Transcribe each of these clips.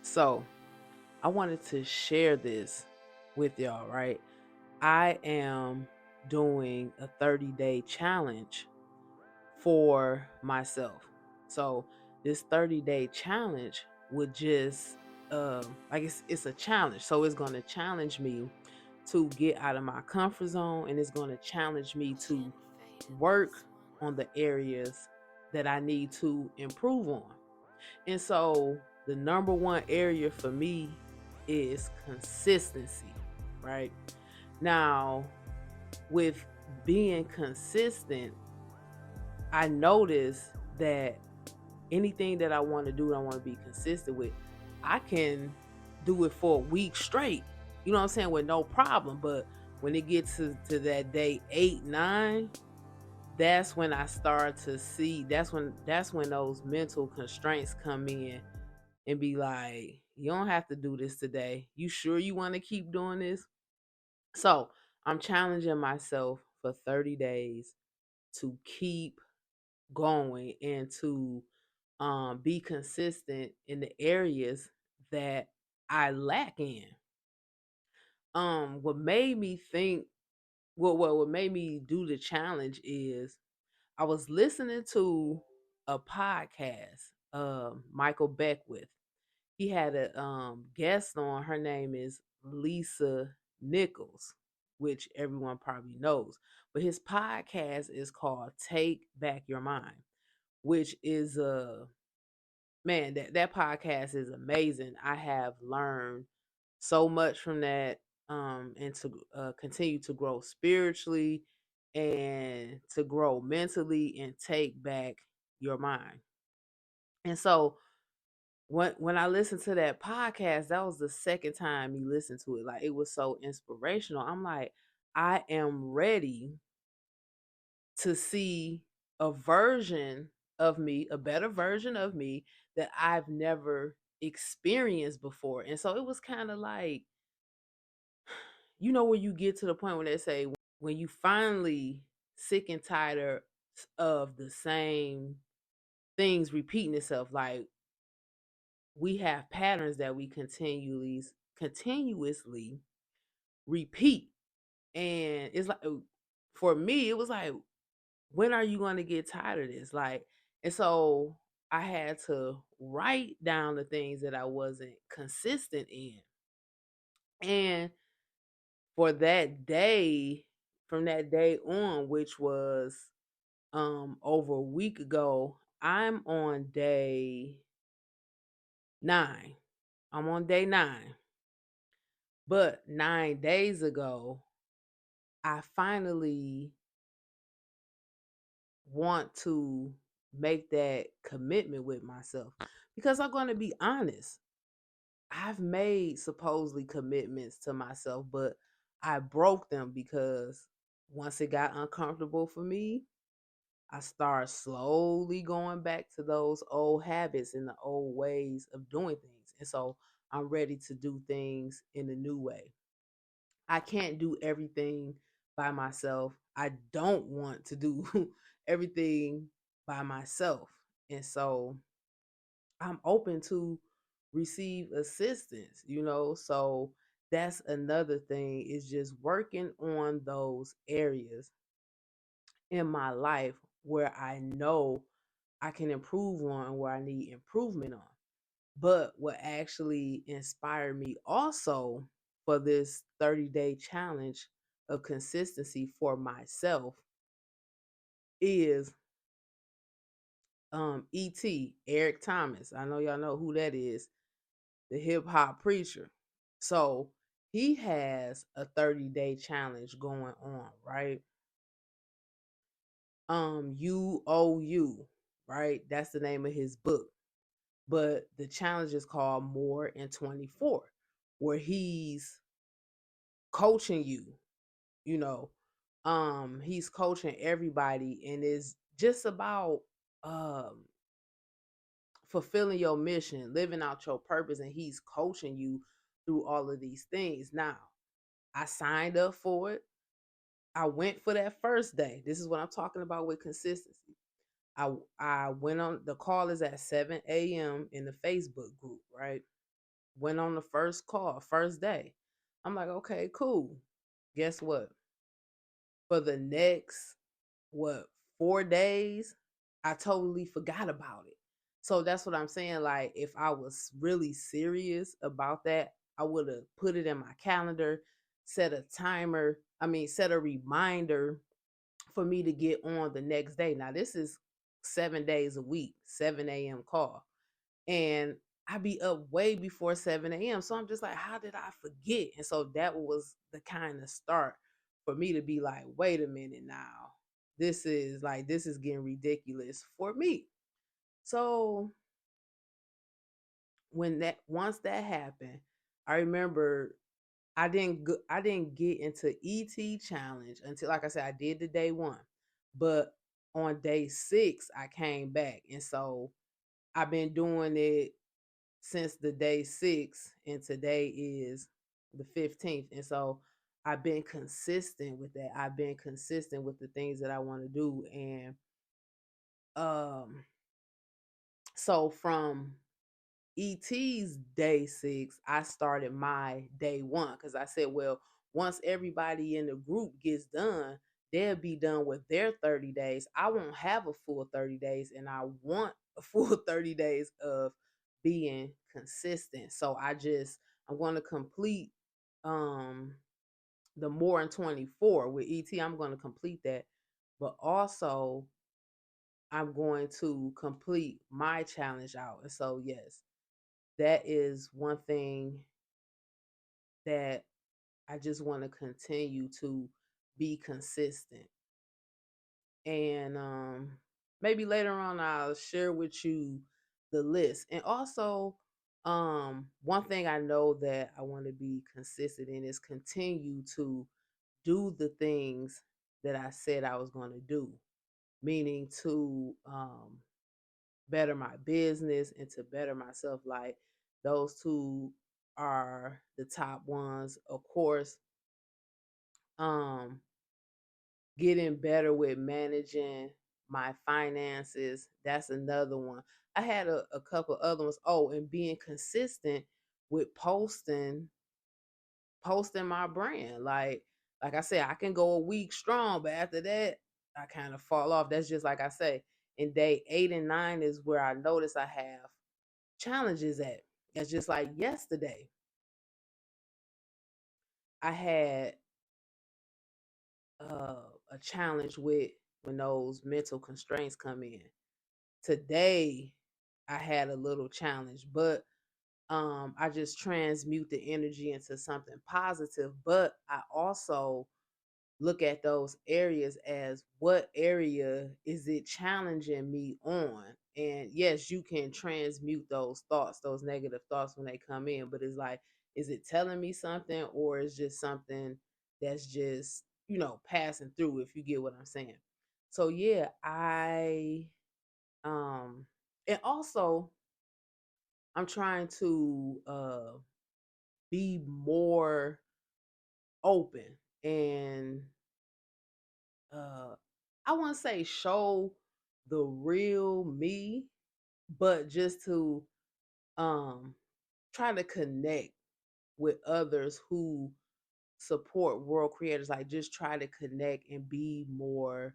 So I wanted to share this with y'all, right? I am doing a 30-day challenge for myself. So this 30-day challenge would just it's a challenge. So it's gonna challenge me to get out of my comfort zone, and it's gonna challenge me to work on the areas that I need to improve on. And so the number one area for me is consistency, right? Now, with being consistent, I notice that anything that I want to do, I want to be consistent with, I can do it for a week straight. You know what I'm saying? With no problem. But when it gets to that day 8, 9, that's when I start to see that's when those mental constraints come in and be like, you don't have to do this today. You sure you want to keep doing this? So I'm challenging myself for 30 days to keep going and to be consistent in the areas that I lack in. What made me think, what made me do the challenge is I was listening to a podcast, Michael Beckwith. He had a guest on. Her name is Lisa Nichols, which everyone probably knows. But his podcast is called Take Back Your Mind, which is a man, that podcast is amazing. I have learned so much from that, and to continue to grow spiritually and to grow mentally and take back your mind. And so when I listened to that podcast, that was the second time me listened to it. Like, it was so inspirational. I'm like, I am ready to see a version of me, a better version of me that I've never experienced before. And so it was kind of like, when you get to the point where they say, when you finally sick and tired of the same things repeating itself, like, we have patterns that we continuously repeat. And it's like, for me, it was like, when are you going to get tired of this? Like, and so I had to write down the things that I wasn't consistent in. And for that day, from that day on, which was over a week ago, I'm on day 9. I'm on day 9. But 9 days ago, I finally want to make that commitment with myself, because I'm going to be honest. I've made supposedly commitments to myself, but I broke them because once it got uncomfortable for me, I started slowly going back to those old habits and the old ways of doing things. And so I'm ready to do things in a new way. I can't do everything by myself. I don't want to do everything by myself. And so I'm open to receive assistance. So that's another thing, is just working on those areas in my life where I know I can improve on, where I need improvement on. But what actually inspired me also for this 30-day challenge of consistency for myself is ET, Eric Thomas. I know y'all know who that is, the hip hop preacher. So he has a 30-day challenge going on, right? You, right? That's the name of his book. But the challenge is called More in 24, where he's coaching you, you know. He's coaching everybody, and is just about um fulfilling your mission, living out your purpose, and he's coaching you through all of these things. Now, I signed up for it. I went for that first day. This is what I'm talking about with consistency. I went on. The call is at 7 a.m. in the Facebook group, right? Went on the first call, first day. I'm like, okay, cool. Guess what? For the next, what, 4 days, I totally forgot about it. So that's what I'm saying. Like, if I was really serious about that, I would have put it in my calendar, set a timer, set a reminder for me to get on the next day. Now, this is 7 days a week, 7 a.m. call. And I be up way before 7 a.m. So I'm just like, how did I forget? And so that was the kind of start for me to be like, wait a minute now. This is getting ridiculous for me. So once that happened, I remember I didn't get into ET challenge until, like I said, I did the day one. But on day 6 I came back. And so I've been doing it since the day 6, and today is the 15th. And so I've been consistent with that. I've been consistent with the things that I want to do. And um so from ET's day 6, I started my day 1 because I said, well, once everybody in the group gets done, they'll be done with their 30 days. I won't have a full 30 days, and I want a full 30 days of being consistent. So I'm going to complete um the more in 24 with ET. I'm going to complete that, but also I'm going to complete my challenge out. And so, yes, that is one thing that I just want to continue to be consistent. And maybe later on I'll share with you the list. And also, one thing I know that I want to be consistent in is continue to do the things that I said I was going to do, meaning to better my business and to better myself. Like, those two are the top ones. Of course, um, getting better with managing my finances. That's another one. I had a couple other ones. Oh, and being consistent with posting my brand. Like I said, I can go a week strong, but after that, I kind of fall off. That's just like I say. In day 8 and 9 is where I notice I have challenges at. It's just like yesterday, I had a challenge with when those mental constraints come in. Today, I had a little challenge, but I just transmute the energy into something positive. But I also look at those areas as, what area is it challenging me on? And yes, you can transmute those thoughts, those negative thoughts when they come in, but it's like, is it telling me something, or is just something that's just, passing through, if you get what I'm saying? So yeah, I and also I'm trying to be more open and uh I want to say show the real me, but just to um try to connect with others who support world creators. Like, just try to connect and be more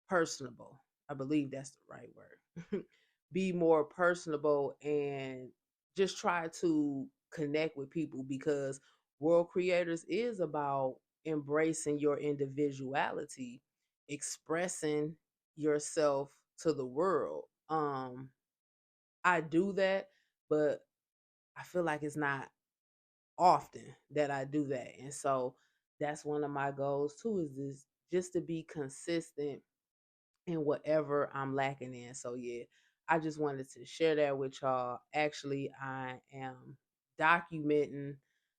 personable. I believe that's the right word. Be more personable and just try to connect with people, because world creators is about embracing your individuality, expressing yourself to the world. I do that, but I feel like it's not often that I do that. And so that's one of my goals too, is this, just to be consistent in whatever I'm lacking in. So yeah, I just wanted to share that with y'all. Actually, I am documenting,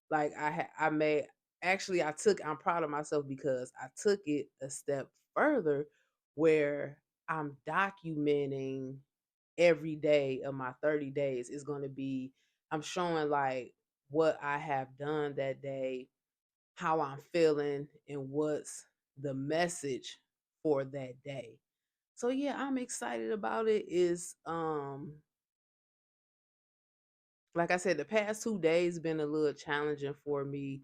like I made, actually I'm proud of myself because I took it a step further, where I'm documenting every day of my 30 days. Is going to be, I'm showing like what I have done that day, how I'm feeling, and what's the message for that day. So yeah, I'm excited about it. Is like I said, the past 2 days been a little challenging for me.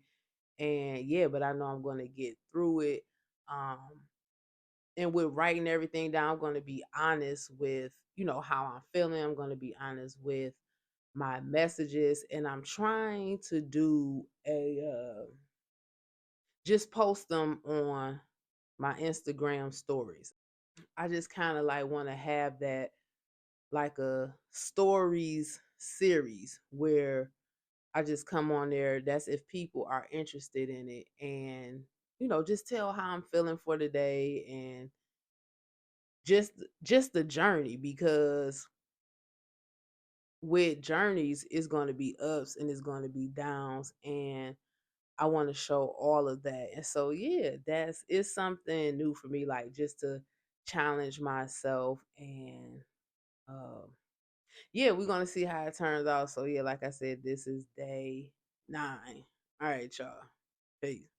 And yeah, but I know I'm gonna get through it. Um, and with writing everything down, I'm gonna be honest with, how I'm feeling. I'm gonna be honest with my messages, and I'm trying to do just post them on my Instagram stories. I just kind of like want to have that like a stories series where I just come on there. That's if people are interested in it, and just tell how I'm feeling for the day, and just the journey, because with journeys it's going to be ups and it's going to be downs, and I want to show all of that. And so yeah, that's it's something new for me, like just to challenge myself. And um yeah, we're gonna see how it turns out. So yeah, like I said, this is day 9. All right, y'all. Peace.